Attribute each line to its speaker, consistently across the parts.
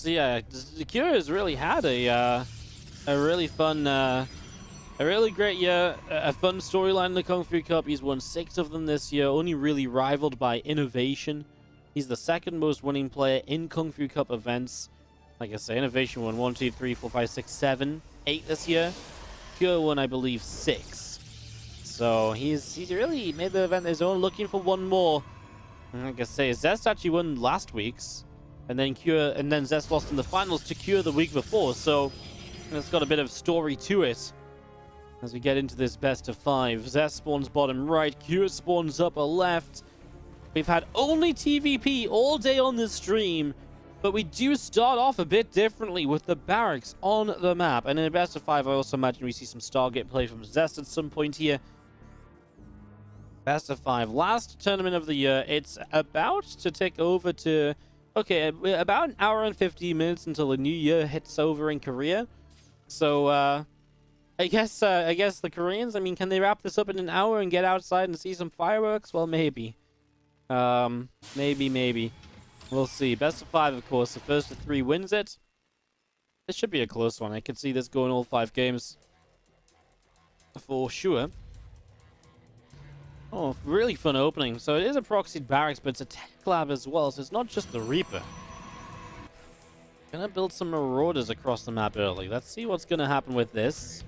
Speaker 1: So yeah, Cure has really had a really fun, a really great year, a fun storyline in the Kung Fu Cup. He's won 6 of them this year, only really rivaled by Innovation. He's the second most winning player in Kung Fu Cup events. Like I say, Innovation won 1, 2, 3, 4, 5, 6, 7, 8 this year. Cure won, I believe, 6. So he's really made the event his own, looking for one more. And like I say, Zest actually won last week's, and then Zest lost in the finals to Cure the week before. So it's got a bit of story to it as we get into this best of 5. Zest spawns bottom right, Cure spawns upper left. We've had only TVP all day on this stream, but we do start off a bit differently with the barracks on the map. And in a best of 5, I also imagine we see some Stargate play from Zest at some point here. Best of 5, last tournament of the year. It's about to take over to... Okay, about an hour and 15 minutes until the new year hits over in Korea. So, I guess the Koreans, I mean, can they wrap this up in an hour and get outside and see some fireworks? Well, maybe. Maybe. We'll see. Best of 5, of course. The first of 3 wins it. This should be a close one. I could see this going all 5 games. For sure. Oh, really fun opening. So it is a proxied barracks, but it's a tech lab as well, so it's not just the Reaper. Gonna build some Marauders across the map early. Let's see what's gonna happen with this.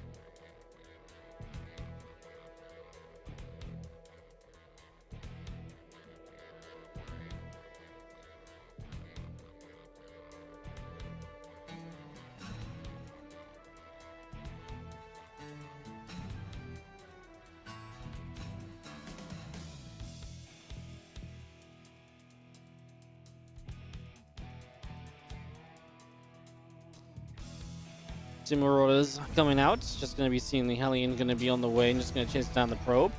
Speaker 1: Two Marauders coming out. Just going to be seeing the Hellion going to be on the way and just going to chase down the probe.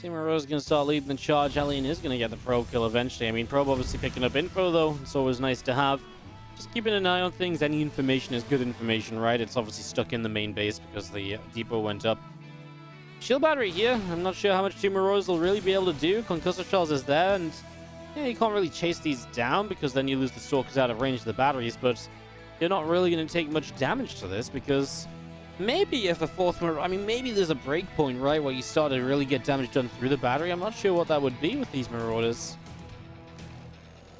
Speaker 1: Rose is going to start leading the charge. Hellion is going to get the probe kill eventually. I mean, probe obviously picking up info, though. It's always nice to have. Just keeping an eye on things. Any information is good information, right? It's obviously stuck in the main base because the depot went up. Shield battery here. I'm not sure how much Tumor Rose will really be able to do. Concussive shells is there, and yeah, you can't really chase these down because then you lose the stalkers out of range of the batteries, but you're not really going to take much damage to this because... Maybe if a 4th Marauder... I mean, maybe there's a break point, right, where you start to really get damage done through the battery. I'm not sure what that would be with these Marauders.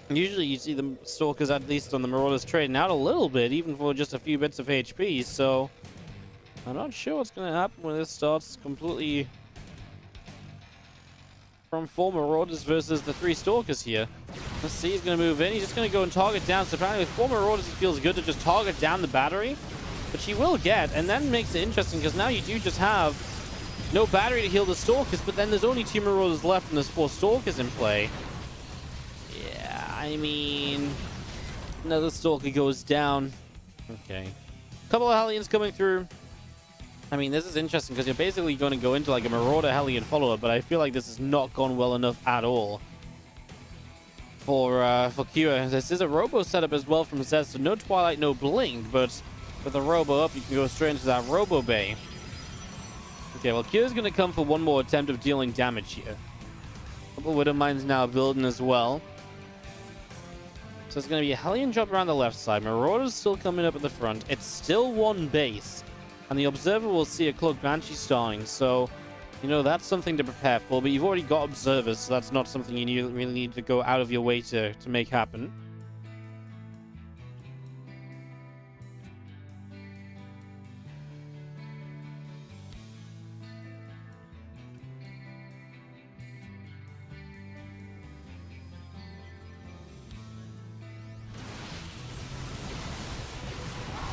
Speaker 1: Usually you see the Stalkers, at least on the Marauders, trading out a little bit, even for just a few bits of HP, so... I'm not sure what's going to happen when this starts completely... from 4 Marauders versus the 3 Stalkers here. Let's see, he's going to move in. He's just going to go and target down. So apparently with 4 Marauders, it feels good to just target down the battery. Which he will get, and that makes it interesting because now you do just have no battery to heal the Stalkers, but then there's only 2 Marauders left and there's 4 Stalkers in play. Yeah, I mean... Another Stalker goes down. Okay. Couple of Hellions coming through. I mean, this is interesting because you're basically going to go into like a Marauder Hellion follow-up, but I feel like this has not gone well enough at all for Cure. This is a Robo setup as well from Zest, so no Twilight, no Blink, but... With a Robo up, you can go straight into that Robo Bay. Okay, well, Cure's going to come for one more attempt of dealing damage here. A couple Widow Mines now building as well. So it's going to be a Hellion drop around the left side. Marauder's still coming up at the front. It's still one base. And the Observer will see a Cloak Banshee starting. So, you know, that's something to prepare for. But you've already got Observers, so that's not something you really need to go out of your way to make happen.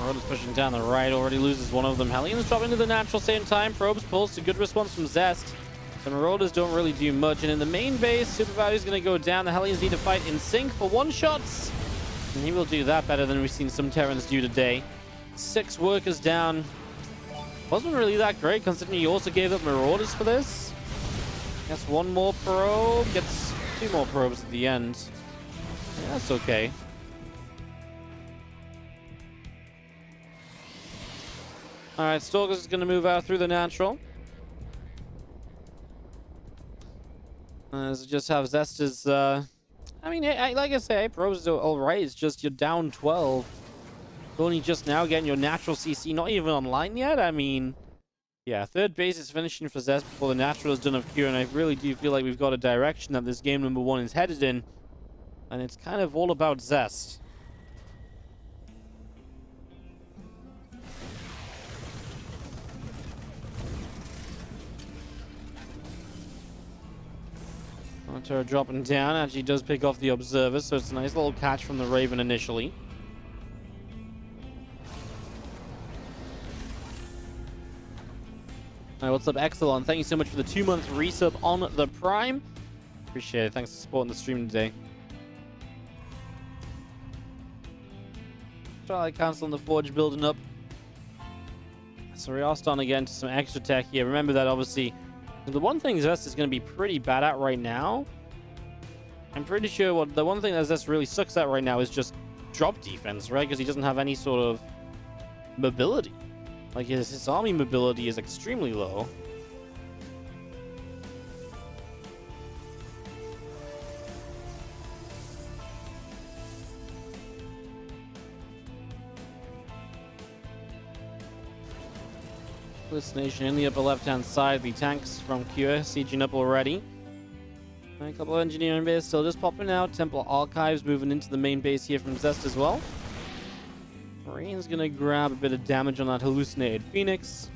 Speaker 1: Marauders pushing down the right, already loses one of them. Hellions drop into the natural same time. Probes pulls, a good response from Zest. The Marauders don't really do much. And in the main base, Super Value's going to go down. The Hellions need to fight in sync for one-shots. And he will do that better than we've seen some Terrans do today. 6 workers down. Wasn't really that great, considering he also gave up Marauders for this. Guess one more probe. Gets 2 more probes at the end. Yeah, that's okay. Alright, Stalkers is going to move out through the natural. Just have Zest as, I mean, like I say, probes are alright. It's just you're down 12. Only just now getting your natural CC, not even online yet. I mean, yeah, third base is finishing for Zest before the natural is done of Cure, and I really do feel like we've got a direction that this game number 1 is headed in, and it's kind of all about Zest. Turret dropping down, actually does pick off the Observer, so it's a nice little catch from the Raven initially. Alright, what's up, Exelon? Thank you so much for the 2-month resub on the Prime. Appreciate it. Thanks for supporting the stream today. Starlight Council on the Forge building up. So we are starting to get into some extra tech here. Remember that, obviously, the one thing Zest is going to be pretty bad at right now, I'm pretty sure the one thing that Zest really sucks at right now is just drop defense, right? Because he doesn't have any sort of mobility. Like, his army mobility is extremely low. Hallucination in the upper left-hand side. The tanks from Cure sieging up already. A couple of engineering bases still just popping out. Temple Archives moving into the main base here from Zest as well. Marine's gonna grab a bit of damage on that hallucinated Phoenix.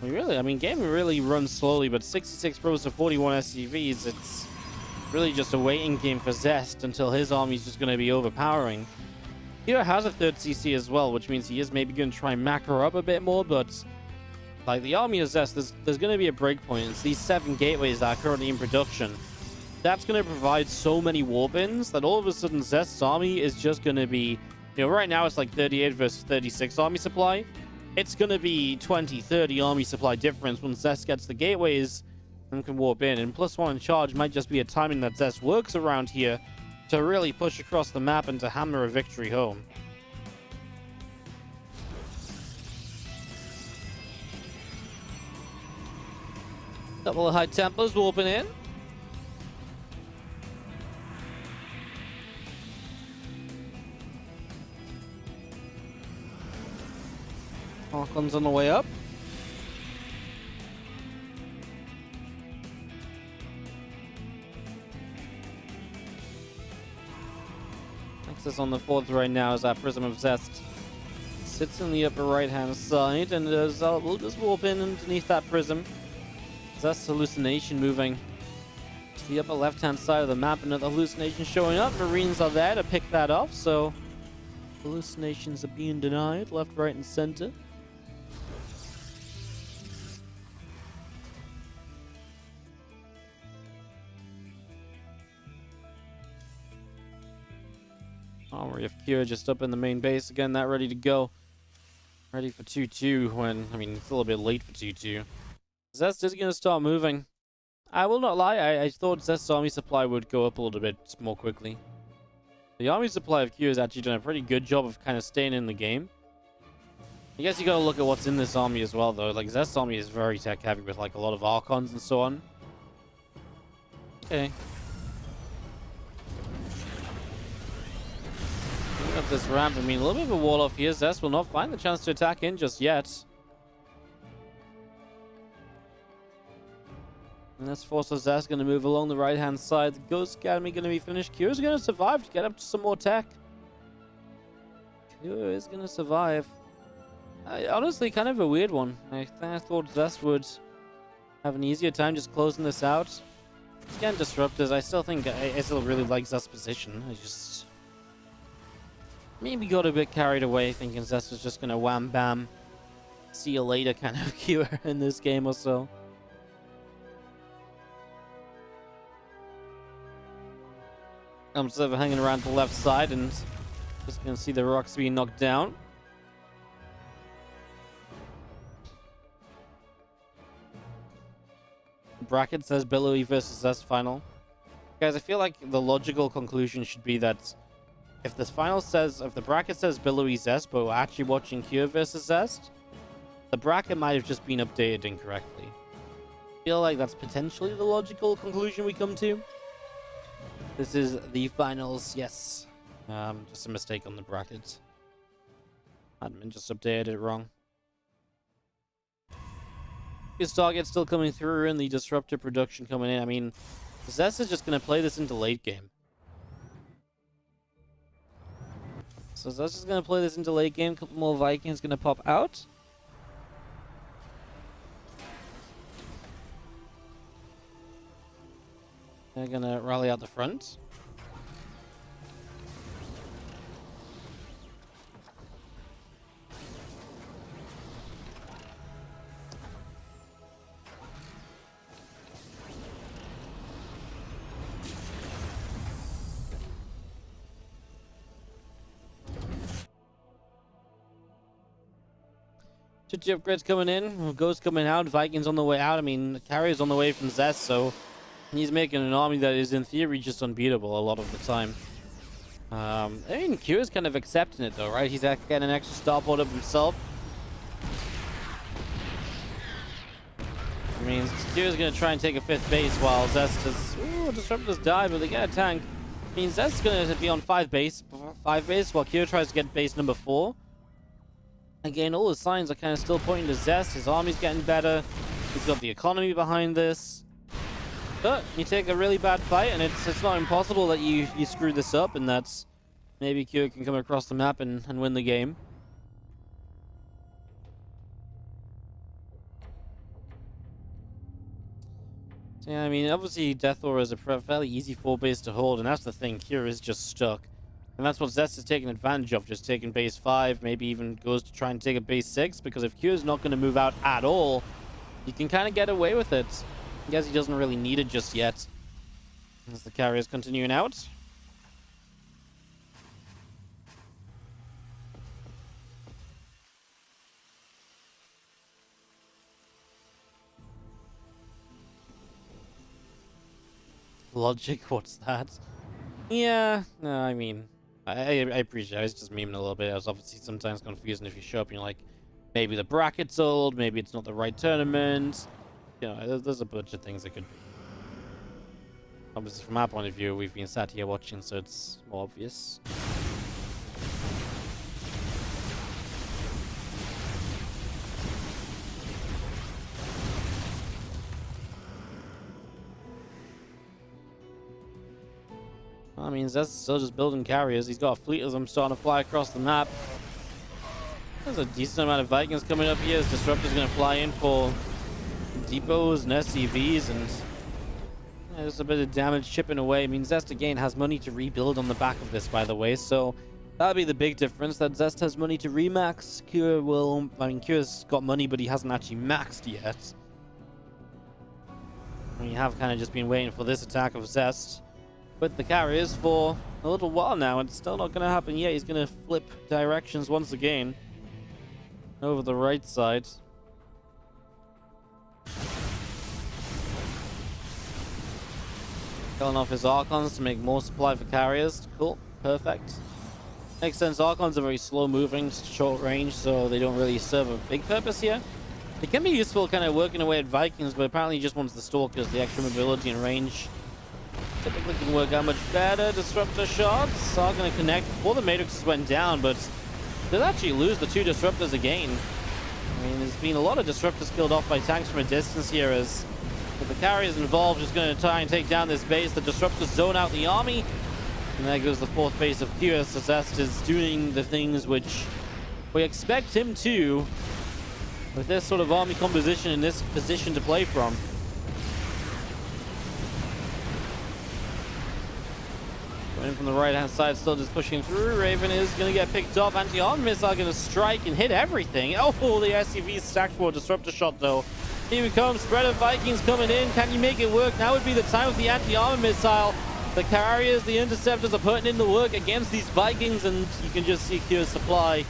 Speaker 1: I mean, game really runs slowly, but 66 probes to 41 SCVs. It's really just a waiting game for Zest until his army's just gonna be overpowering. Hero has a 3rd CC as well, which means he is maybe going to try and macro up a bit more, but like the army of Zest, there's going to be a breakpoint. It's these 7 gateways that are currently in production. That's going to provide so many warp ins that all of a sudden Zest's army is just going to be, you know, right now it's like 38 versus 36 army supply. It's going to be 20, 30 army supply difference when Zest gets the gateways and can warp in. And +1 in charge might just be a timing that Zest works around here to really push across the map and to hammer a victory home. Couple of High Templars warping in. Hawkins on the way up. Nexus on the 4th right now as that Prism of Zest sits in the upper right-hand side, and we'll just warp in underneath that Prism. Zest's hallucination moving to the upper left-hand side of the map. Another hallucination showing up. Marines are there to pick that off, so hallucinations are being denied left, right, and center. Armory of Cure just up in the main base again, that ready to go. Ready for 2-2 when, I mean, it's a little bit late for 2-2. Zest is going to start moving. I will not lie, I thought Zest's army supply would go up a little bit more quickly. The army supply of Q has actually done a pretty good job of kind of staying in the game. I guess you gotta look at what's in this army as well, though. Like, Zest's army is very tech heavy with, like, a lot of Archons and so on. Okay. Looking at this ramp, I mean, a little bit of a wall off here. Zest will not find the chance to attack in just yet. And this forces Zest going to move along the right-hand side. The Ghost Academy going to be finished. Cure's going to survive to get up to some more tech. Cure is going to survive. Honestly, kind of a weird one. I thought Zest would have an easier time just closing this out. Again, Disruptors. I still think I still really like Zest's position. I just maybe got a bit carried away thinking Zest was just going to wham-bam, see you later kind of Cure in this game or so. I'm sort of hanging around the left side and just going to see the rocks being knocked down. bracket says Billowy versus Zest final. Guys, I feel like the logical conclusion should be that if the bracket says Billowy Zest, but we're actually watching Cure versus Zest, the bracket might have just been updated incorrectly. I feel like that's potentially the logical conclusion we come to. This is the finals, yes. Just a mistake on the bracket. Admin just updated it wrong. His target still coming through and the disruptor production coming in. I mean, Zest is just going to play this into late game. So Zest is going to play this into late game. A couple more Vikings going to pop out. They're going to rally out the front. Two upgrades coming in, Ghost coming out, Vikings on the way out. I mean, the carrier's on the way from Zest, so he's making an army that is in theory just unbeatable a lot of the time. I mean, Cure's kind of accepting it though, right? He's getting an extra starport up himself. I mean, Cure's going to try and take a 5th base while Zest is... Ooh, Disruptors die, but they get a tank. I mean, Zest's going to be on 5 base while Cure tries to get base number 4. Again, all the signs are kind of still pointing to Zest. His army's getting better. He's got the economy behind this. But you take a really bad fight, and it's not impossible that you screw this up, and that's maybe Cure can come across the map and win the game. So, yeah, I mean, obviously Death Aura is a fairly easy 4 base to hold, and that's the thing. Cure is just stuck. And that's what Zest is taking advantage of, just taking base 5, maybe even goes to try and take a base 6, because if Cure's not going to move out at all, you can kind of get away with it. I guess he doesn't really need it just yet. As the carrier's continuing out. Logic, what's that? Yeah, no, I mean... I appreciate it. I was just memeing a little bit. I was obviously sometimes confusing if you show up and you're like, maybe the bracket's old, maybe it's not the right tournament. You know, there's a bunch of things that could be. Obviously, from our point of view, we've been sat here watching, so it's more obvious. I mean, Zest's still just building carriers. He's got a fleet of them starting to fly across the map. There's a decent amount of Vikings coming up here. As Disruptor's going to fly in for depots and SCVs, and there's a bit of damage chipping away. I mean, Zest again has money to rebuild on the back of this, by the way, so that'll be the big difference, that Zest has money to remax. Cure will... I mean, Cure's got money, but he hasn't actually maxed yet. We have kind of just been waiting for this attack of Zest with the carriers for a little while now. It's still not going to happen yet. He's going to flip directions once again over the right side. Killing off his Archons to make more supply for carriers. Cool. Perfect. Makes sense. Archons are very slow moving, short range, so they don't really serve a big purpose here. It can be useful kind of working away at Vikings, but apparently he just wants the Stalkers, the extra mobility and range. Typically can work out much better. Disruptor shots are going to connect before the Matrixes went down, but they'll actually lose the 2 Disruptors again. I mean, there's been a lot of Disruptors killed off by tanks from a distance here, as with the carriers involved just going to try and take down this base. The Disruptors zone out the army, and there goes the 4th base of Cure. So Zest is doing the things which we expect him to, with this sort of army composition in this position to play from. Going in from the right-hand side, still just pushing through. Raven is going to get picked off. Anti-armor missile going to strike and hit everything. Oh, the SCV stacked for a Disruptor shot, though. Here we come. Spread of Vikings coming in. Can you make it work? Now would be the time of the anti-armor missile. The carriers, the interceptors are putting in the work against these Vikings, and you can just see Cure's supply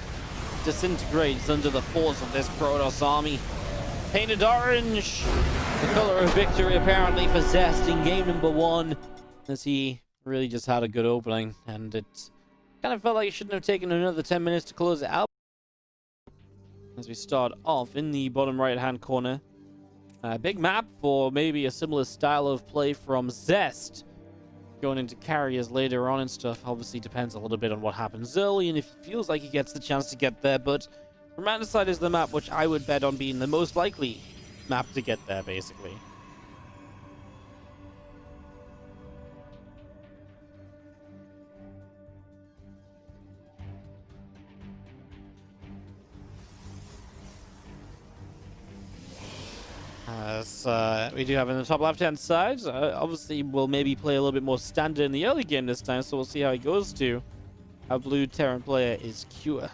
Speaker 1: disintegrates under the force of this Protoss army. Painted orange. The color of victory apparently for Zest in game number 1, as he really just had a good opening, and it kind of felt like it shouldn't have taken another 10 minutes to close it out. As we start off in the bottom right hand corner, big map for maybe a similar style of play from Zest. Going into carriers later on and stuff obviously depends a little bit on what happens early and if he feels like he gets the chance to get there, but Commander side is the map which I would bet on being the most likely map to get there, basically. We do have in the top left-hand side. Obviously, we'll maybe play a little bit more standard in the early game this time, so we'll see how it goes to. Our blue Terran player is Cure.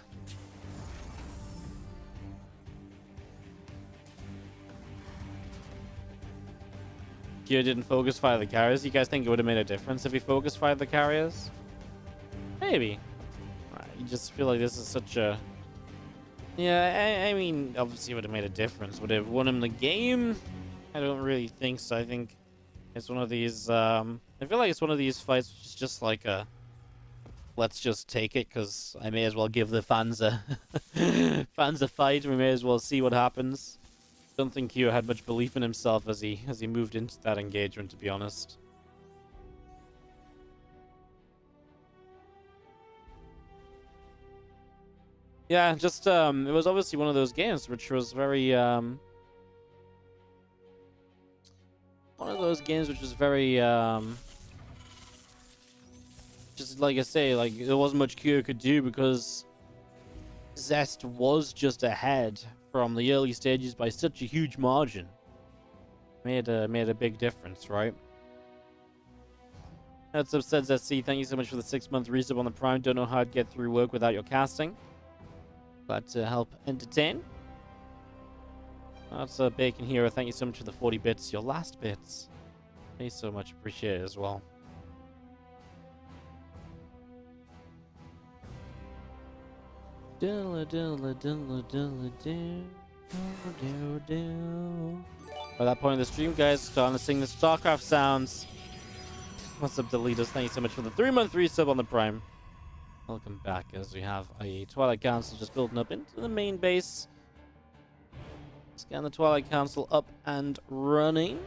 Speaker 1: Cure didn't focus fire the carriers. You guys think it would have made a difference if he focus fired the carriers? Maybe. You just feel like this is such a... Yeah, I mean, obviously it would have made a difference. Would it have won him the game? I don't really think so. I think it's one of these... I feel like it's one of these fights which is just like a... Let's just take it, because I may as well give the fans a... fans a fight. We may as well see what happens. Don't think Kyo had much belief in himself as he moved into that engagement, to be honest. Yeah, just it was obviously one of those games which was very one of those games which was very just like I say, like there wasn't much Kyo could do because Zest was just ahead from the early stages by such a huge margin. Made a big difference, right? That's upset ZC. Thank you so much for the 6-month resub on the Prime. Don't know how I'd get through work without your casting. Glad to help entertain. That's a Bacon Hero. Thank you so much for the 40 bits. Your last bits. Thank you so much. Appreciate it as well. By that point in the stream, guys, starting to sing the StarCraft sounds. What's up, Deletus? Thank you so much for the 3-month resub on the Prime. Welcome back, as we have a Twilight Council just building up into the main base. Scan the Twilight Council up and running.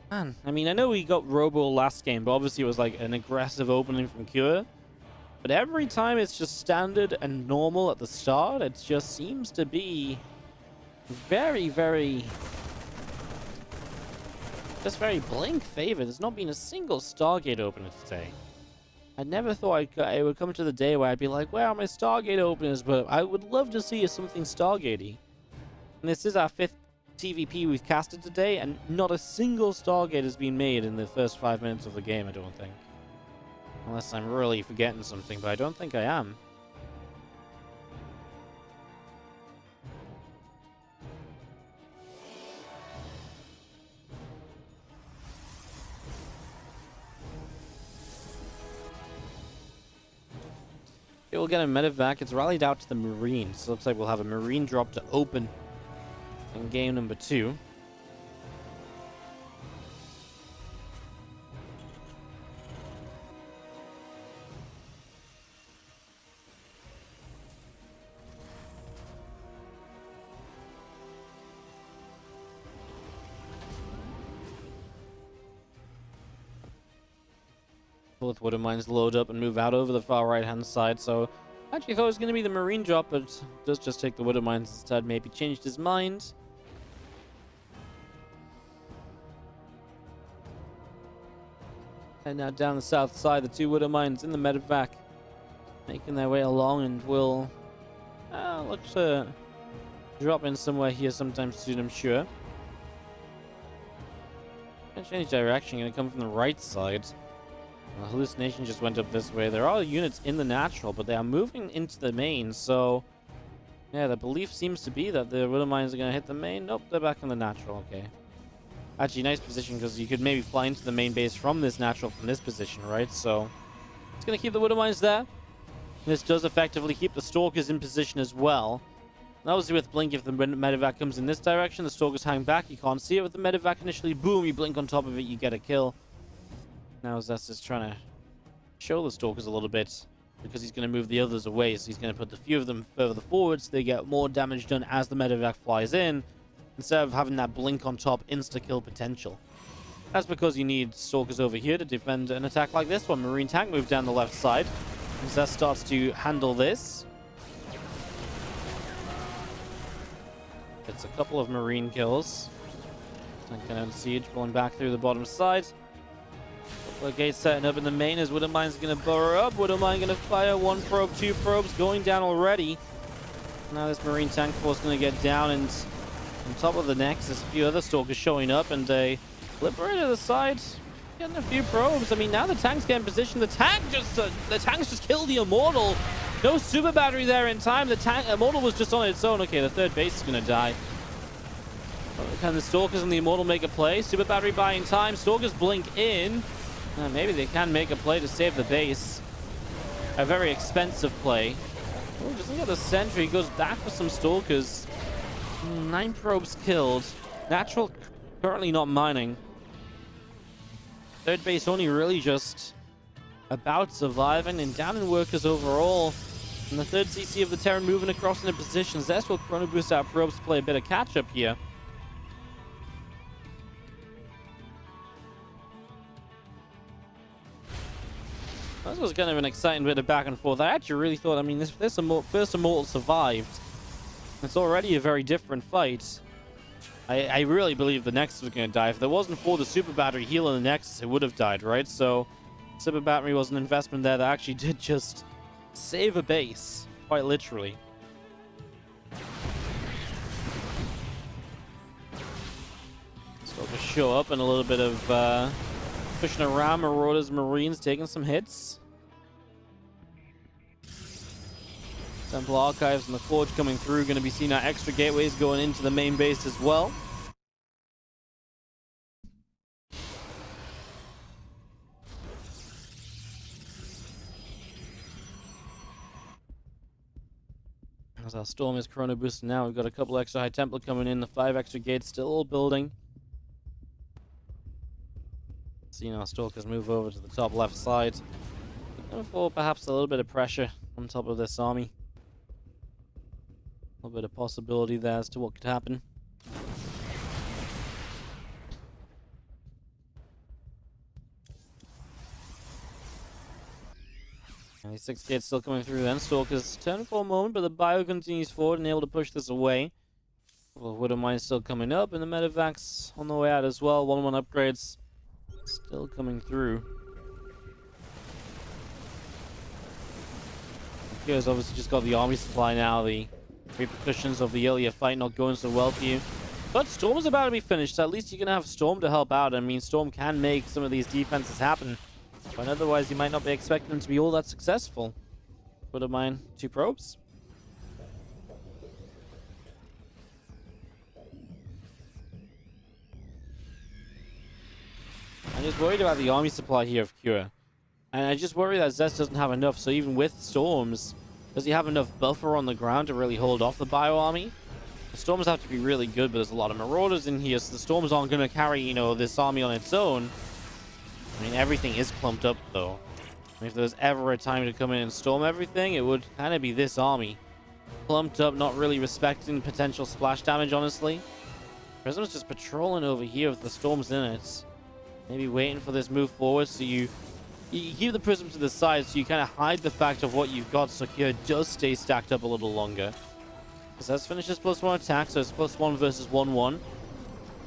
Speaker 1: Man, I mean, I know we got Robo last game, but obviously it was like an aggressive opening from Cure. But every time it's just standard and normal at the start, it just seems to be very, very... just very Blink favored. There's not been a single Stargate opener today. I never thought it would come to the day where I'd be like, where are my Stargate openers? But I would love to see something Stargatey. And this is our 5th TVP we've casted today, and not a single Stargate has been made in the first 5 minutes of the game, I don't think. Unless I'm really forgetting something, but I don't think I am. Okay, we'll get a medevac. It's rallied out to the Marine, so it looks like we'll have a Marine drop to open in game number 2. Both Water Mines load up and move out over the far right-hand side, so I actually thought it was going to be the Marine drop, but does just take the Water Mines instead. Maybe changed his mind. And now down the south side, the 2 Water Mines in the medevac, making their way along, and will look to drop in somewhere here sometime soon, I'm sure. Can't change direction, going to come from the right side. The hallucination just went up this way. There are units in the natural, but they are moving into the main, so yeah, the belief seems to be that the Water Mines are going to hit the main. Nope, they're back in the natural. Okay. Actually, nice position, because you could maybe fly into the main base from this natural from this position, right? So it's going to keep the Water Mines there. This does effectively keep the Stalkers in position as well. Obviously with Blink, if the medevac comes in this direction, the Stalkers hang back. You can't see it with the medevac initially. Boom, you blink on top of it, you get a kill. Now Zest is trying to show the Stalkers a little bit, because he's going to move the others away. So he's going to put the few of them further forward so they get more damage done as the medevac flies in, instead of having that Blink on top insta-kill potential. That's because you need Stalkers over here to defend an attack like this one. Marine tank moves down the left side. And Zest starts to handle this. Gets a couple of Marine kills. Tank and Siege pulling back through the bottom side. Couple of gates setting up in the main as Widowmine's going to burrow up. Widowmine going to fire 1 probe, 2 probes, going down already. Now this Marine tank force going to get down, and on top of the Nexus, a few other Stalkers showing up, and a Liberator to the side, getting a few probes. I mean, now the tank's getting positioned. The tanks just killed the Immortal. No super battery there in time. The Immortal was just on its own. Okay, the third base is going to die. Can the Stalkers and the Immortal make a play? Super battery buying time. Stalkers blink in. Maybe they can make a play to save the base. A very expensive play. Oh, just look at the sentry. Goes back for some Stalkers. 9 probes killed. Natural currently not mining. Third base only really just about surviving, and down in workers overall. And the third CC of the Terran moving across into position. Zest will chrono boost out probes to play a bit of catch up here. This was kind of an exciting bit of back and forth. I actually really thought, I mean, if this first Immortal survived, it's already a very different fight. I really believe the Nexus was going to die. If there wasn't for the super battery heal in the Nexus, it would have died, right? So, super battery was an investment there that actually did just save a base, quite literally. Still just show up and a little bit of pushing around. Marauders, Marines taking some hits. Temple Archives and the Forge coming through. Going to be seeing our extra gateways going into the main base as well. As our Storm is chrono boosted now, we've got a couple extra High Templar coming in. The 5 extra gates still all building. Seeing our Stalkers move over to the top left side. Looking for perhaps a little bit of pressure on top of this army. A little bit of possibility there as to what could happen. 6 gates still coming through then. Stalkers turn for a moment, but the bio continues forward and able to push this away. Well, Widowmine still coming up, and the medevacs on the way out as well. 1-1 upgrades still coming through. Here's obviously just got the army supply now. The repercussions of the earlier fight not going so well for you. But Storm is about to be finished, so at least you can have Storm to help out. I mean, Storm can make some of these defenses happen. But otherwise, you might not be expecting them to be all that successful. Widowmine, 2 probes. I'm just worried about the army supply here of Cure. And I just worry that Zest doesn't have enough, so even with Storms, does he have enough buffer on the ground to really hold off the bio army? The Storms have to be really good, but there's a lot of Marauders in here, so the Storms aren't going to carry, you know, this army on its own. I mean, everything is clumped up, though. I mean, if there was ever a time to come in and storm everything, it would kind of be this army. Clumped up, not really respecting potential splash damage, honestly. Prism's just patrolling over here with the Storms in it. Maybe waiting for this move forward, so you keep the Prism to the side, so you kind of hide the fact of what you've got, so Cure does stay stacked up a little longer. So let's finish this +1 attack, so it's +1 versus 1-1.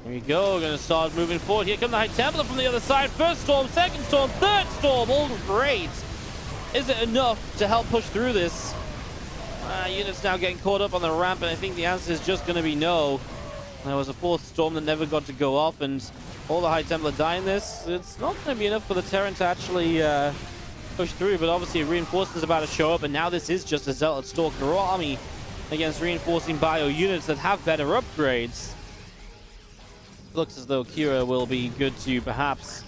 Speaker 1: Here we go, gonna start moving forward. Here come the High Templar from the other side. First Storm, second Storm, third Storm, all great. Is it enough to help push through this? Units now getting caught up on the ramp, and I think the answer is just gonna be no. There was a 4th Storm that never got to go off, and all the High Templar die in this. It's not gonna be enough for the Terran to actually push through, but obviously reinforcements about to show up, and now this is just a Zealot Stalker army against reinforcing bio units that have better upgrades. Looks as though Cure will be good to perhaps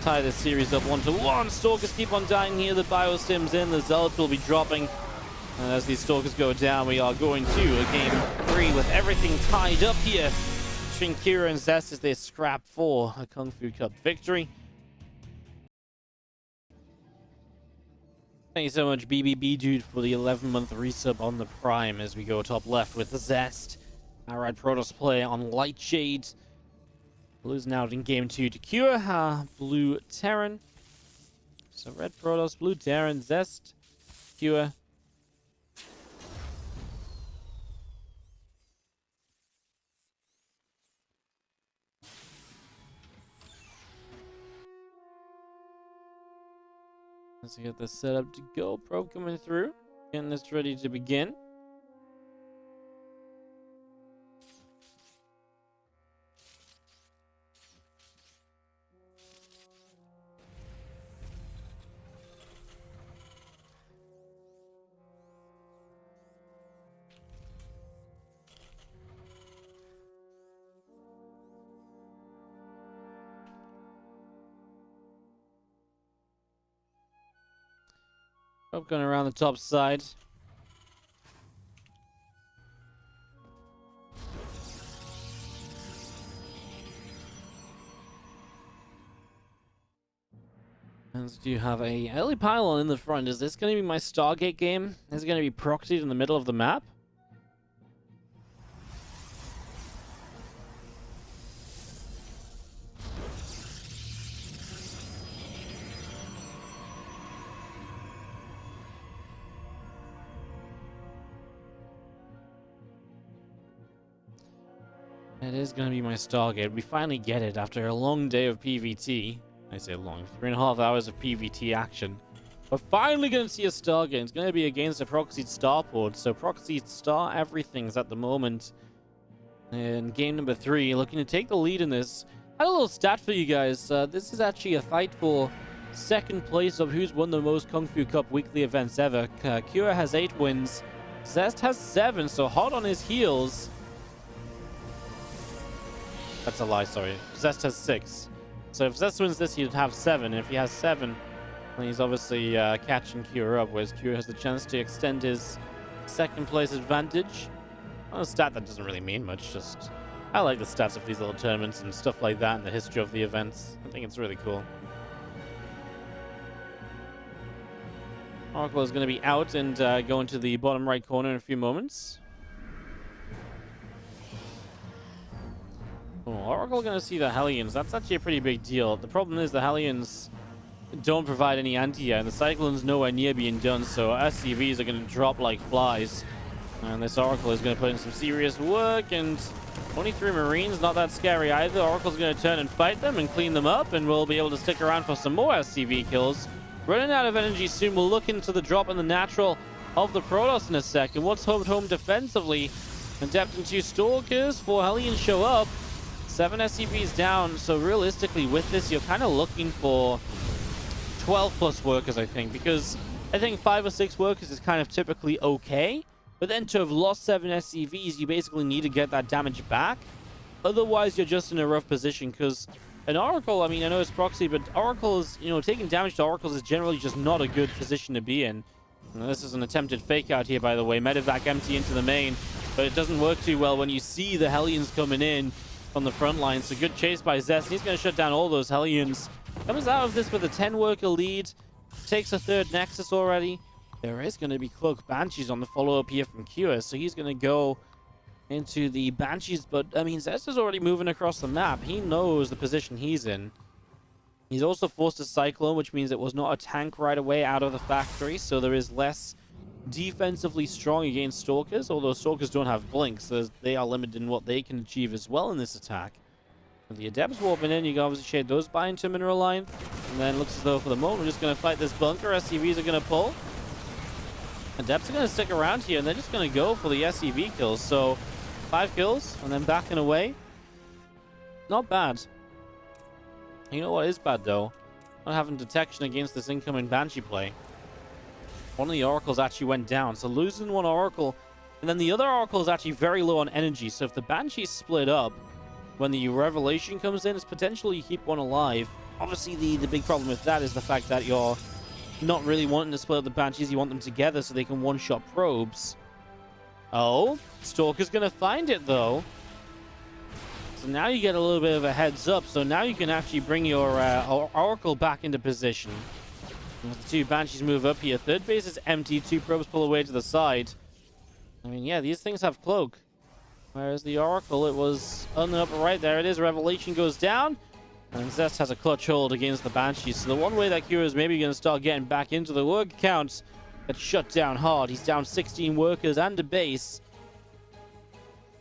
Speaker 1: tie this series up 1-1. Stalkers keep on dying here. The bio stims in. The Zealots will be dropping. And as these Stalkers go down, we are going to a game 3 with everything tied up here between Kira and Zest as they scrap for a Kung Fu Cup victory. Thank you so much, BBB Dude, for the 11-month resub on the Prime as we go top left with Zest. Alright, Protoss play on Lightshade. Losing out in game 2 to Cure, Blue Terran. So red Protoss, blue Terran, Zest, Cure. Let's get this set up to go. Probe coming through. Getting this ready to begin. Probe going around the top side. And do you have a early pylon in the front? Is this going to be my Stargate game? Is it going to be proxied in the middle of the map? It is going to be my Stargate. We finally get it after a long day of PvT. I say long, 3.5 hours of PvT action. We're finally going to see a Stargate. It's going to be against a proxied starport. So proxied star everything's at the moment. In game number 3, looking to take the lead in this. I had a little stat for you guys. This is actually a fight for second place of who's won the most Kung Fu Cup weekly events ever. Cure has 8 wins. Zest has 7, so hot on his heels. That's a lie, sorry. Zest has 6. So if Zest wins this, he'd have 7. If he has 7, then he's obviously catching Cure up, whereas Cure has the chance to extend his second place advantage. Well, a stat that doesn't really mean much, just... I like the stats of these little tournaments and stuff like that and the history of the events. I think it's really cool. Oracle is going to be out and go into the bottom right corner in a few moments. Oh, Oracle going to see the Hellions. That's actually a pretty big deal. The problem is the Hellions don't provide any anti-air, and the Cyclone's nowhere near being done, so SCVs are going to drop like flies. And this Oracle is going to put in some serious work, and only 3 Marines, not that scary either. Oracle's going to turn and fight them and clean them up, and we'll be able to stick around for some more SCV kills. Running out of energy soon. We'll look into the drop and the natural of the Protoss in a second. What's home defensively? Adept and 2 Stalkers. 4 Hellions show up. 7 SCVs down, so realistically with this you're kind of looking for 12 plus workers, I think, because I think 5 or 6 workers is kind of typically okay, but then to have lost 7 SCVs you basically need to get that damage back, otherwise you're just in a rough position, because an Oracle, I mean, I know it's proxy, but Oracles, you know, taking damage to Oracles is generally just not a good position to be in. Now, this is an attempted fake out here, by the way. Medevac empty into the main, but it doesn't work too well when you see the Hellions coming in on the front line. So good chase by Zest. He's going to shut down all those Hellions. Comes out of this with a 10-worker lead. Takes a 3rd Nexus already. There is going to be Cloak Banshees on the follow-up here from Cure. So he's going to go into the Banshees. But, I mean, Zest is already moving across the map. He knows the position he's in. He's also forced a Cyclone, which means it was not a tank right away out of the factory. So there is less defensively strong against Stalkers, although Stalkers don't have blinks, so they are limited in what they can achieve as well in this attack. With the Adepts warping in, you can obviously shade those by into Mineral Line, and then looks as though for the moment we're just going to fight this bunker. SCVs are going to pull. Adepts are going to stick around here, and they're just going to go for the SCV kills, so 5 kills, and then backing away. Not bad. You know what is bad, though? Not having detection against this incoming Banshee play. One of the Oracles actually went down, so losing 1 Oracle, and then the other Oracle is actually very low on energy, so if the Banshee's split up, when the Revelation comes in, it's potentially you keep 1 alive. Obviously, the big problem with that is the fact that your not really wanting to split up the Banshees. You want them together so they can one-shot probes. Oh, Stalker's going to find it, though. So now you get a little bit of a heads up. So now you can actually bring your Oracle back into position. As the two Banshees move up here. Third base is empty. Two probes pull away to the side. I mean, yeah, these things have cloak. Whereas the Oracle, it was on the upper right. There it is. Revelation goes down. And Zest has a clutch hold against the Banshees. So the one way that Cure is maybe going to start getting back into the work count gets shut down hard. He's down 16 workers and a base.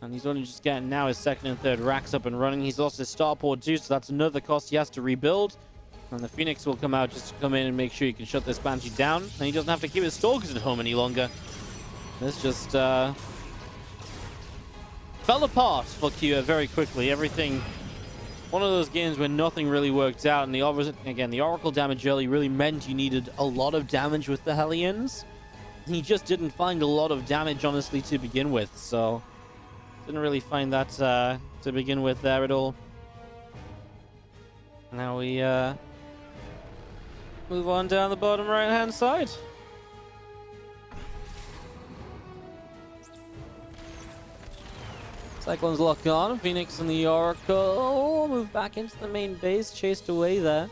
Speaker 1: And he's only just getting now his second and third racks up and running. He's lost his starport too, so that's another cost he has to rebuild. And the Phoenix will come out just to come in and make sure he can shut this Banshee down. And he doesn't have to keep his Stalkers at home any longer. This just fell apart for Cure very quickly. Everything... One of those games where nothing really worked out, and the Oracle damage early really meant you needed a lot of damage with the Hellions. He just didn't find a lot of damage, honestly, to begin with, so... Didn't really find that to begin with there at all. Now we move on down the bottom right-hand side. Cyclones lock on. Phoenix and the Oracle move back into the main base. Chased away there.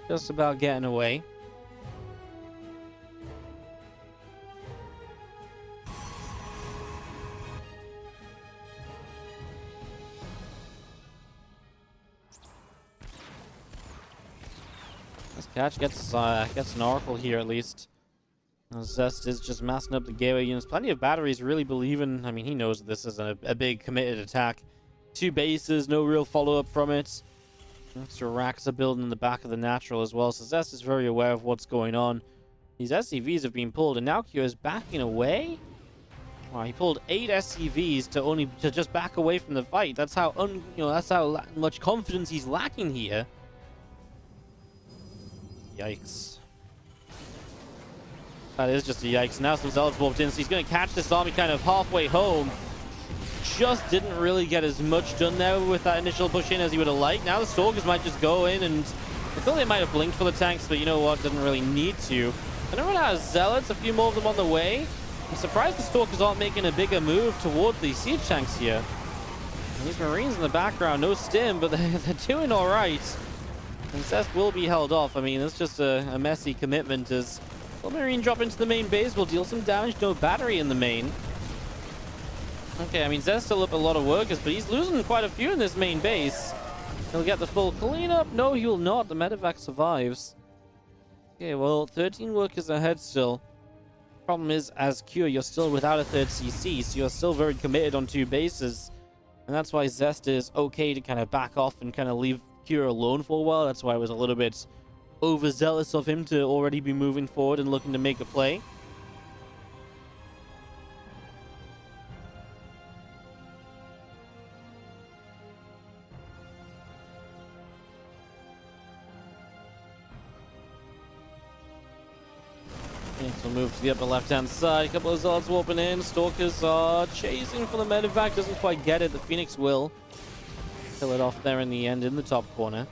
Speaker 1: Just about getting away. This catch gets an Oracle here at least. Zest is just massing up the gateway units. Plenty of batteries, really believing. I mean, he knows this is a big committed attack. Two bases, no real follow-up from it. Extra racks are building in the back of the natural as well. So Zest is very aware of what's going on. These SCVs have been pulled, and now Q is backing away. Wow, he pulled 8 SCVs to just back away from the fight. That's how much confidence he's lacking here. Yikes. That is just a yikes. Now some Zealots warped in, so he's going to catch this army kind of halfway home. Just didn't really get as much done there with that initial push in as he would have liked. Now the Stalkers might just go in, and I thought they might have blinked for the tanks, but you know what? Didn't really need to. And everyone has Zealots, a few more of them on the way. I'm surprised the Stalkers aren't making a bigger move toward the siege tanks here. And these Marines in the background, no stim, but they're doing all right. And Zest will be held off. I mean, it's just a messy commitment as... Well, Marine drop into the main base, will deal some damage. No battery in the main. Okay, I mean, Zest still up a lot of workers, but he's losing quite a few in this main base. He'll get the full cleanup. No, he will not. The medevac survives. Okay, well, 13 workers ahead still. Problem is, as Cure, you're still without a third CC, so you're still very committed on two bases. And that's why Zest is okay to kind of back off and kind of leave Cure alone for a while. That's why it was a little bit overzealous of him to already be moving forward and looking to make a play. Phoenix will move to the upper left-hand side. A couple of Zealots warping in. Stalkers are chasing for the medevac. Doesn't quite get it. The Phoenix will kill it off there in the end in the top corner.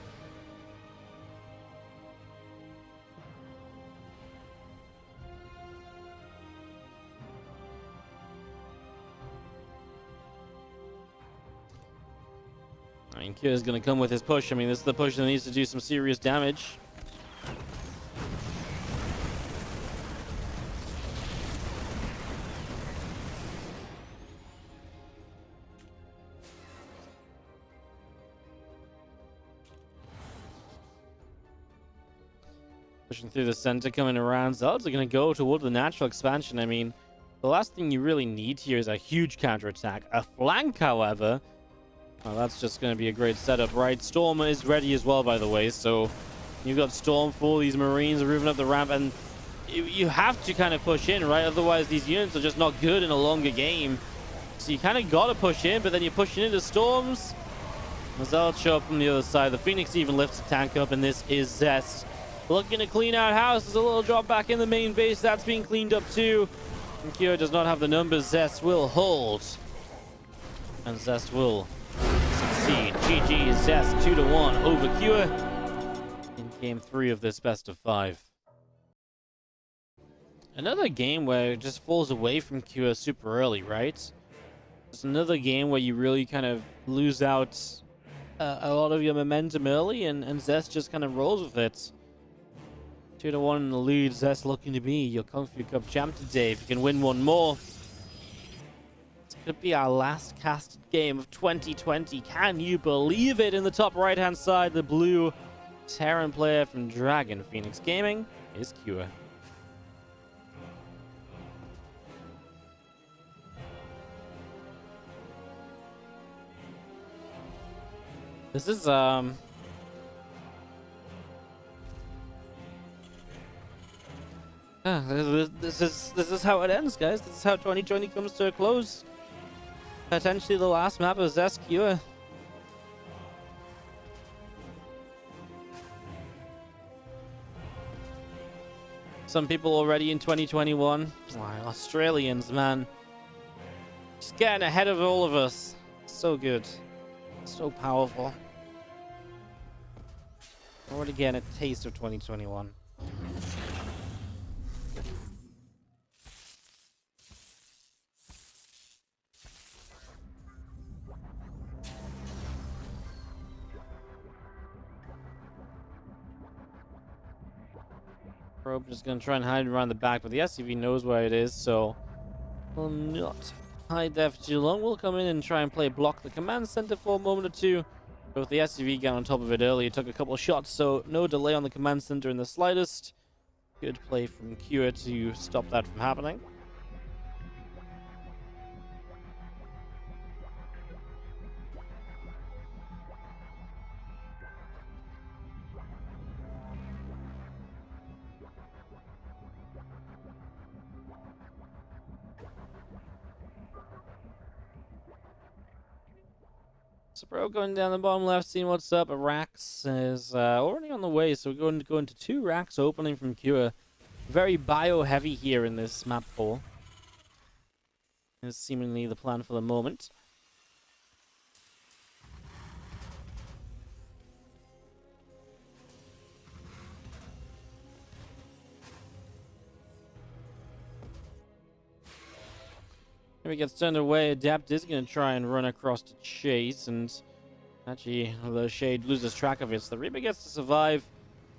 Speaker 1: I mean, Cure is going to come with his push. I mean, this is the push that needs to do some serious damage. Pushing through the center, coming around. Zealots are going to go toward the natural expansion. I mean, the last thing you really need here is a huge counterattack. A flank, however... Well, that's just going to be a great setup, right? Storm is ready as well, by the way. So you've got Storm for these Marines moving up the ramp, and you have to kind of push in, right? Otherwise, these units are just not good in a longer game. So you kind of got to push in, but then you're pushing into Storms. The Zealots show up from the other side. The Phoenix even lifts a tank up, and this is Zest. Looking to clean out house. There's a little drop back in the main base. That's being cleaned up too. And Cure does not have the numbers. Zest will hold. And Zest will succeed. GG Zest 2-1 over Cure in game 3 of this best of 5. Another game where it just falls away from Cure super early, right? It's another game where you really kind of lose out a lot of your momentum early, and Zest just kind of rolls with it. 2-1 in the lead. Zest looking to be your Kung Fu Cup champ today. If you can win one more, this could be our last casted game of 2020. Can you believe it? In the top right-hand side, the blue Terran player from Dragon Phoenix Gaming is Cure. This is this is how it ends, guys. This is how 2020 comes to a close. Potentially the last map of Zest Cure. Some people already in 2021. Why, Australians, man. Just getting ahead of all of us. So good. So powerful. Already getting a taste of 2021. Probe just gonna try and hide around the back, but the SCV knows where it is, so will not hide there for too long. We'll come in and try and play block the command center for a moment or two. But with the SCV got on top of it early, it took a couple of shots, so no delay on the command center in the slightest. Good play from Cure to stop that from happening. Bro going down the bottom left, seeing what's up. Racks is already on the way, so we're going to go into 2 racks opening from Cure. Very bio-heavy here in this map 4. Is seemingly the plan for the moment. If he gets turned away, Adept is going to try and run across to chase, and actually the Shade loses track of it, so the Reaper gets to survive.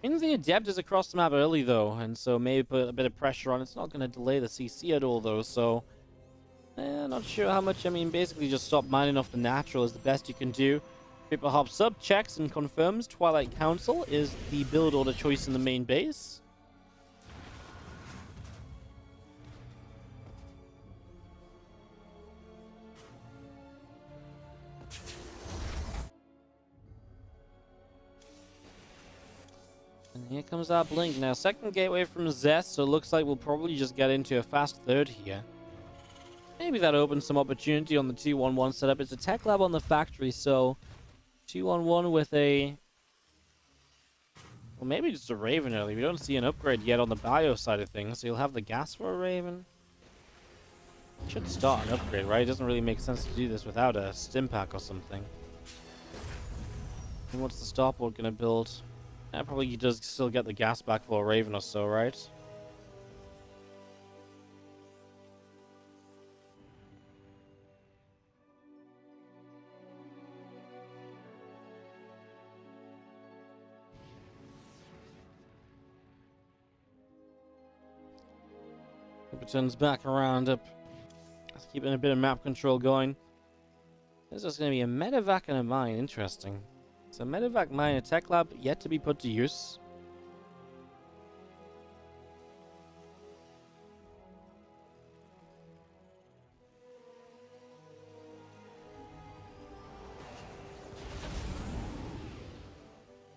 Speaker 1: Means the Adept is across the map early, though, and so maybe put a bit of pressure on. It's not going to delay the CC at all, though, so not sure how much. I mean, basically just stop mining off the natural is the best you can do. Reaper hops up, checks, and confirms Twilight Council is the build order choice in the main base. And here comes our Blink. Now, second gateway from Zest, so it looks like we'll probably just get into a fast third here. Maybe that opens some opportunity on the 2-1-1 setup. It's a tech lab on the factory, so 2-1-1 with a... Well, maybe just a Raven early. We don't see an upgrade yet on the bio side of things, so you'll have the gas for a Raven. Should start an upgrade, right? It doesn't really make sense to do this without a stim pack or something. And what's the starport going to build? Probably he does still get the gas back for a Raven or so, right? It turns back around up. Let's keeping a bit of map control going. There's just going to be a medevac and a mine. Interesting. So medevac mine, a tech lab yet to be put to use.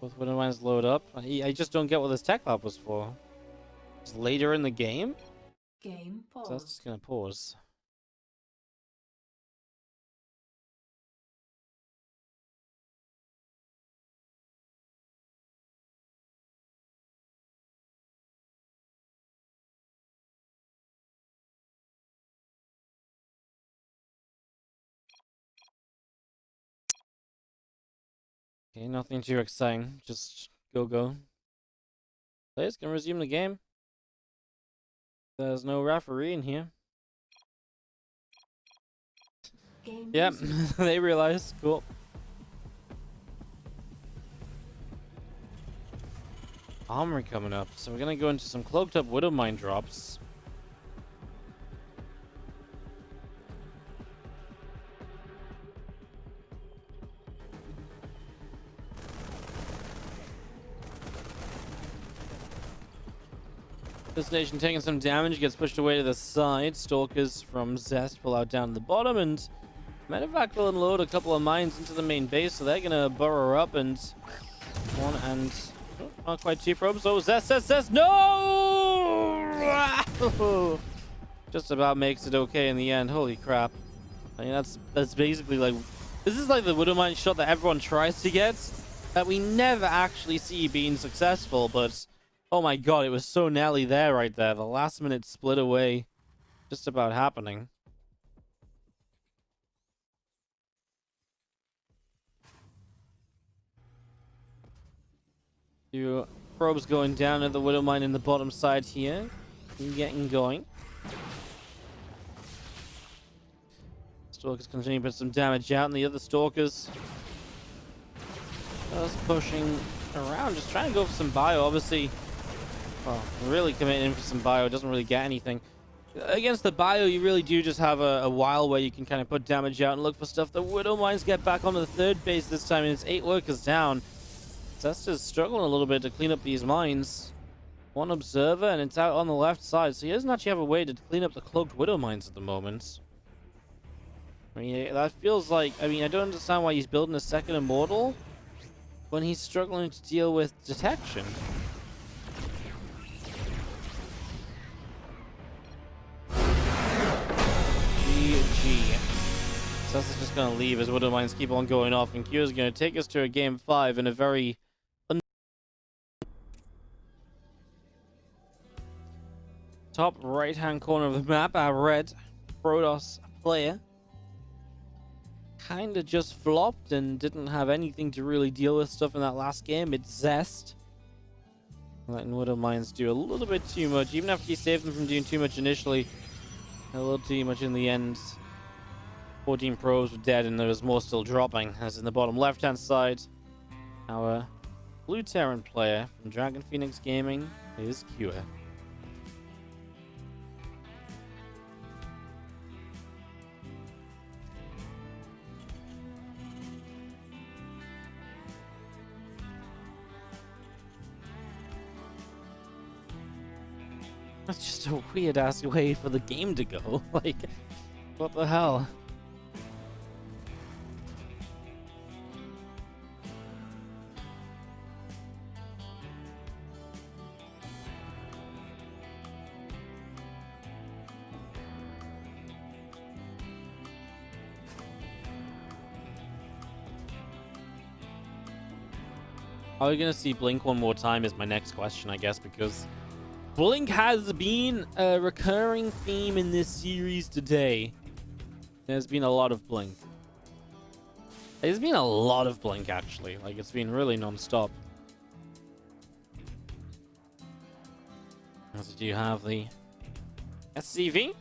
Speaker 1: Both winter mines load up. I just don't get what this tech lab was for. It's later in the game?
Speaker 2: Game pause.
Speaker 1: So that's just going to pause. Okay, nothing too exciting. Just go. Players can resume the game. There's no referee in here.
Speaker 2: Game
Speaker 1: Yep, they realize. Cool. Armory coming up. So we're gonna go into some cloaked up Widowmine drops. This nation taking some damage, gets pushed away to the side. Stalkers from Zest pull out down to the bottom, and Medevac will unload a couple of mines into the main base, so they're gonna burrow up and not quite two probes. Oh, Zest, no! Just about makes it okay in the end. Holy crap! I mean, that's basically like, this is like the Widowmine shot that everyone tries to get, that we never actually see being successful, but. Oh my god, it was so nearly there right there. The last minute split away. Just about happening. Two probes going down at the Widowmine in the bottom side here. Getting going. Stalkers continue to put some damage out, and the other Stalkers just pushing around, just trying to go for some bio, obviously. Well, really committing in for some bio, doesn't really get anything. Against the bio, you really do just have a while where you can kind of put damage out and look for stuff. The Widowmines get back onto the third base this time, and it's 8 workers down. Zest is struggling a little bit to clean up these mines. One observer, and it's out on the left side, so he doesn't actually have a way to clean up the cloaked Widowmines at the moment. I mean, that feels like... I mean, I don't understand why he's building a second Immortal when he's struggling to deal with detection. Zest is just going to leave as Widowmines keep on going off, and Cure is going to take us to a game 5 in a very... Top right-hand corner of the map, our red Protoss player kind of just flopped and didn't have anything to really deal with stuff in that last game. It's Zest. Letting Widowmines do a little bit too much, even after you saved them from doing too much initially. A little too much in the end. 14 probes were dead, and there was more still dropping. As in the bottom left-hand side, our blue Terran player from Dragon Phoenix Gaming is Cure. That's just a weird-ass way for the game to go. Like, what the hell? Are we going to see Blink one more time is my next question, I guess, because Blink has been a recurring theme in this series today. There's been a lot of Blink. There's been a lot of Blink, actually. Like, it's been really non-stop. As do you have the SCV?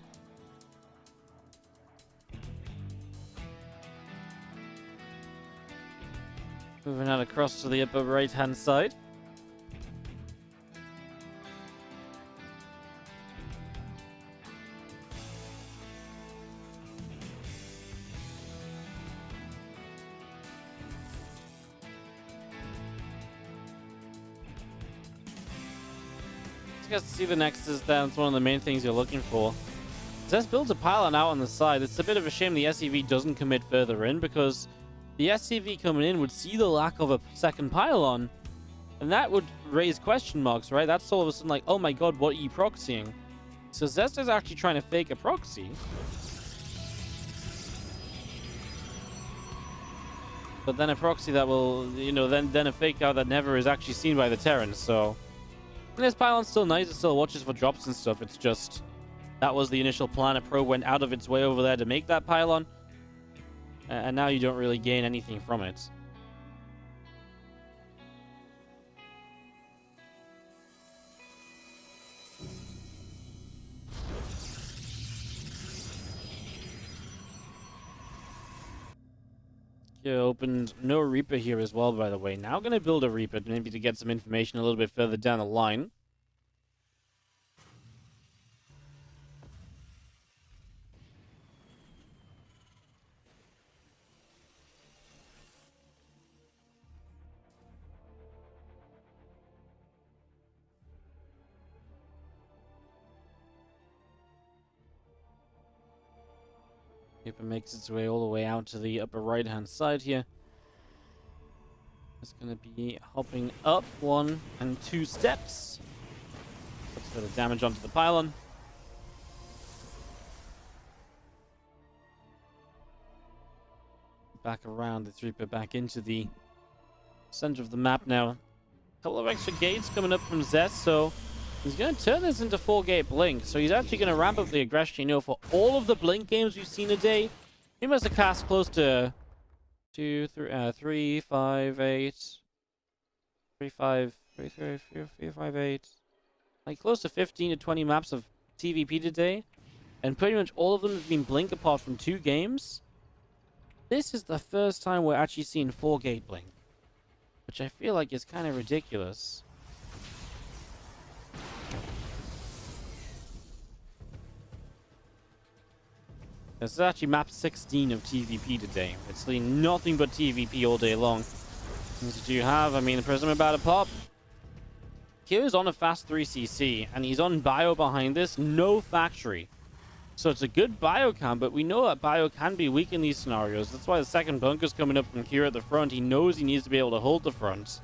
Speaker 1: Moving out across to the upper right-hand side. Guys, to see the Nexus, that's one of the main things you're looking for. Zest builds a pylon out on the side. It's a bit of a shame the SCV doesn't commit further in, because the SCV coming in would see the lack of a second pylon, and that would raise question marks, right? That's all of a sudden like, oh my god, what are you proxying? So Zest is actually trying to fake a proxy. But then a proxy that will, you know, then a fake out that never is actually seen by the Terrans, so... And this pylon's still nice, it still watches for drops and stuff, it's just... That was the initial plan. A probe went out of its way over there to make that pylon. And now you don't really gain anything from it. Yeah, opened no Reaper here as well, by the way. Now gonna build a Reaper, maybe to get some information a little bit further down the line. Reaper makes its way all the way out to the upper right-hand side here. It's gonna be hopping up 1 and 2 steps. Puts a bit of damage onto the pylon. Back around the Reaper, back into the center of the map now. A couple of extra gates coming up from Zest, so he's going to turn this into 4-gate blink. So he's actually going to ramp up the aggression. You know, for all of the blink games we've seen today, he must have cast close to 3, 5, 8, 3, 5, 3, 3, 3, 5, 8, like close to 15 to 20 maps of TVP today, and pretty much all of them have been blink apart from 2 games. This is the first time we're actually seeing 4-gate blink, which I feel like is kind of ridiculous. This is actually map 16 of TVP today. It's seeing nothing but TVP all day long. What do you have? I mean, the Prism about to pop. Kyo's on a fast 3cc, and he's on bio behind this. No factory. So it's a good bio camp, but we know that bio can be weak in these scenarios. That's why the second bunker's coming up from Kyo at the front. He knows he needs to be able to hold the front.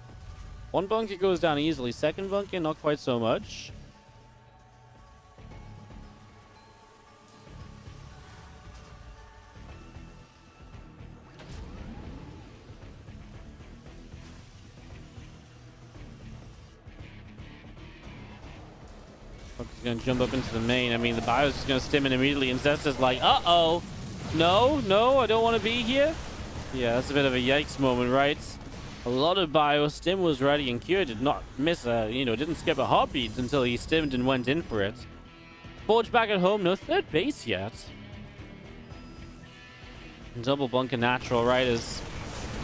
Speaker 1: One bunker goes down easily. Second bunker, not quite so much. He's going to jump up into the main. I mean, the bio's just going to stim in immediately, and Zest is like, uh-oh. No, I don't want to be here. Yeah, that's a bit of a yikes moment, right? A lot of bio. Stim was ready, and Kyo did not miss didn't skip a heartbeat until he stimmed and went in for it. Forge back at home. No third base yet. Double bunker natural, right, is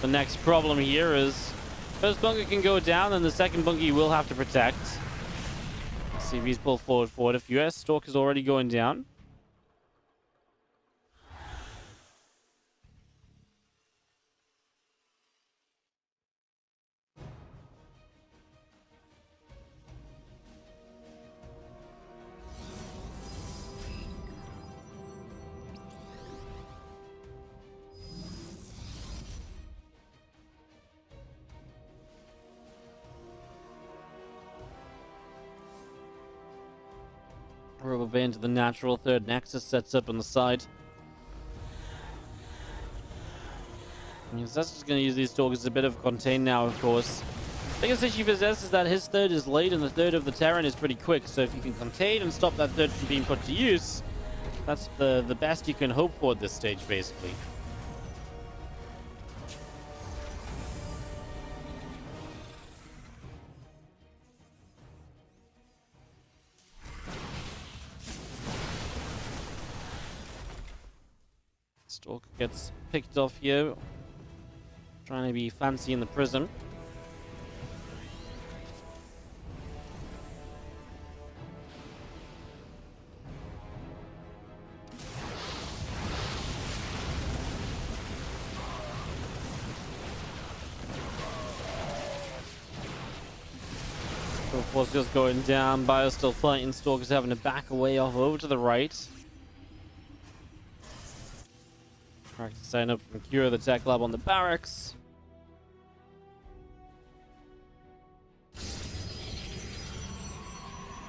Speaker 1: the next problem here. Is first bunker can go down, and the second bunker you will have to protect. See if he's pulled forward. If US Stalk is already going down. Rubber band to the natural. Third Nexus sets up on the side. Zest is going to use these stalkers as a bit of contain now, of course. Biggest issue for Zest is that his third is late and the third of the Terran is pretty quick. So if you can contain and stop that third from being put to use, that's the best you can hope for at this stage, basically. Stalker gets picked off here. Trying to be fancy in the Prism. So of course just going down. Bio still fighting. Stalker's having to back away off over to the right. Practice setting up from Cure the tech lab on the barracks.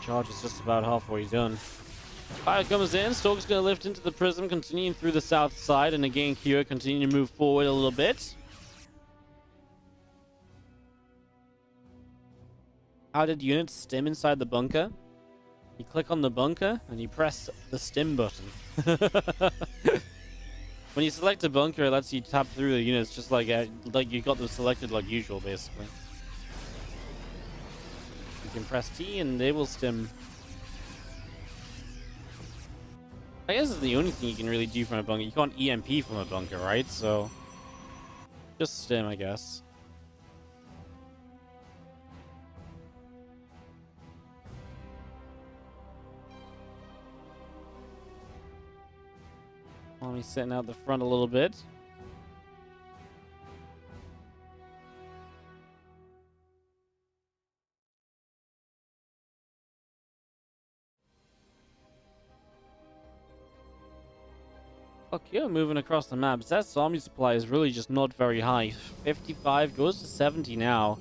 Speaker 1: Charge is just about halfway done. Fire comes in. Stalker's going to lift into the Prism, continuing through the south side, and again Cure continuing to move forward a little bit. How did units stim inside the bunker? You click on the bunker and you press the stim button. When you select a bunker, it lets you tap through the units just like you got them selected like usual, basically. You can press T and they will stim. I guess it's the only thing you can really do from a bunker. You can't EMP from a bunker, right? So Just him, I guess. Let me sitting out the front a little bit. Okay, moving across the map. Zest's army supply is really just not very high. 55 goes to 70 now.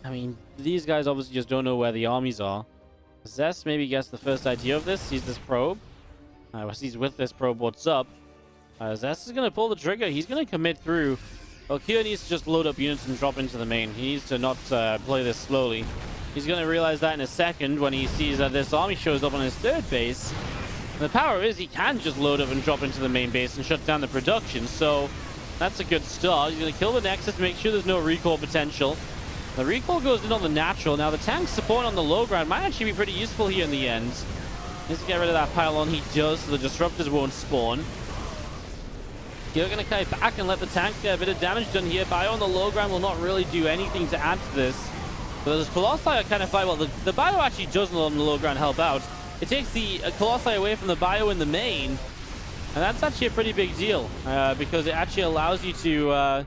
Speaker 1: I mean, these guys obviously just don't know where the armies are. Zest maybe gets the first idea of this, sees this probe. Sees with this probe what's up. Zest is going to pull the trigger. He's going to commit through. Well, Kyo needs to just load up units and drop into the main. He needs to not play this slowly. He's going to realize that in a second when he sees that this army shows up on his third base. And the power is he can just load up and drop into the main base and shut down the production. So that's a good start. He's going to kill the Nexus, make sure there's no recall potential. The recall goes in on the natural. Now the tank support on the low ground might actually be pretty useful here in the end. Needs to get rid of that pylon. He does, so the disruptors won't spawn. You're going to kite back and let the tank get a bit of damage done here. Bio on the low ground will not really do anything to add to this. But those Colossi are kind of fine. Well, the Bio actually doesn't on the low ground help out. It takes the Colossi away from the Bio in the main. And that's actually a pretty big deal. Because it actually allows you to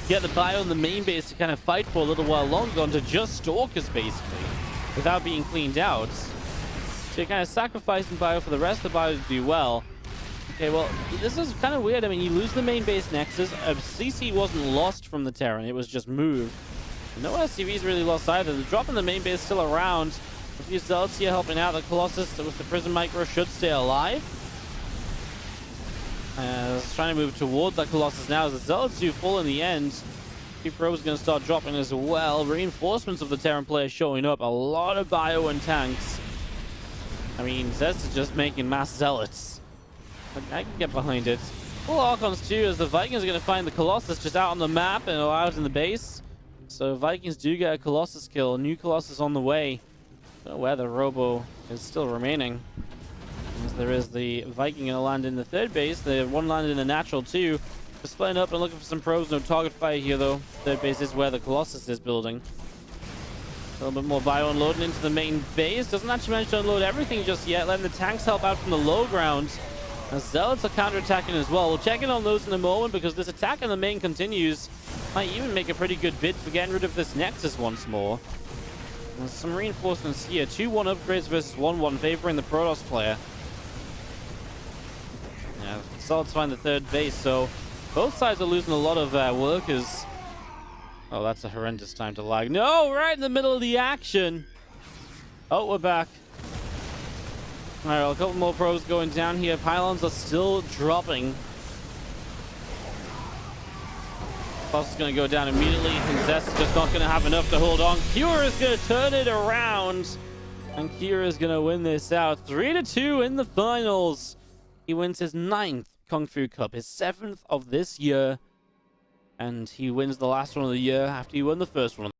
Speaker 1: get the Bio in the main base to kind of fight for a little while longer onto just Stalkers, basically. Without being cleaned out. So you're kind of sacrificing Bio for the rest of the Bio to do well. Okay, well, this is kind of weird. I mean, you lose the main base Nexus. CC wasn't lost from the Terran. It was just moved. No SCVs really lost either. The drop in the main base still around. A few Zealots here helping out. The Colossus with the Prism Micro should stay alive. Trying to move towards that Colossus now as the Zealots do fall in the end. Pro is going to start dropping as well. Reinforcements of the Terran player showing up. A lot of Bio and tanks. I mean, Zest is just making mass Zealots. I can get behind it. Full Archons too, as the Vikings are going to find the Colossus just out on the map and out in the base. So Vikings do get a Colossus kill. A new Colossus on the way. Don't know where the Robo is still remaining. As there is the Viking going to land in the third base. The one landed in the natural too. Just splitting up and looking for some probes. No target fire here though. Third base is where the Colossus is building. A little bit more Bio unloading into the main base. Doesn't actually manage to unload everything just yet. Letting the tanks help out from the low ground. As Zealots are counterattacking as well. We'll check in on those in a moment because this attack in the main continues. Might even make a pretty good bid for getting rid of this Nexus once more. There's some reinforcements here. 2-1 upgrades versus 1-1 favoring the Protoss player. Yeah, Zealots find the third base, so both sides are losing a lot of workers. Oh, that's a horrendous time to lag. No, right in the middle of the action. Oh, we're back. All right, well, a couple more probes going down here. Pylons are still dropping. Boss is going to go down immediately, and Zest is just not going to have enough to hold on. Cure is going to turn it around, and Cure is going to win this out. 3-2 in the finals. He wins his 9th Kung Fu Cup, his 7th of this year, and he wins the last one of the year after he won the first one.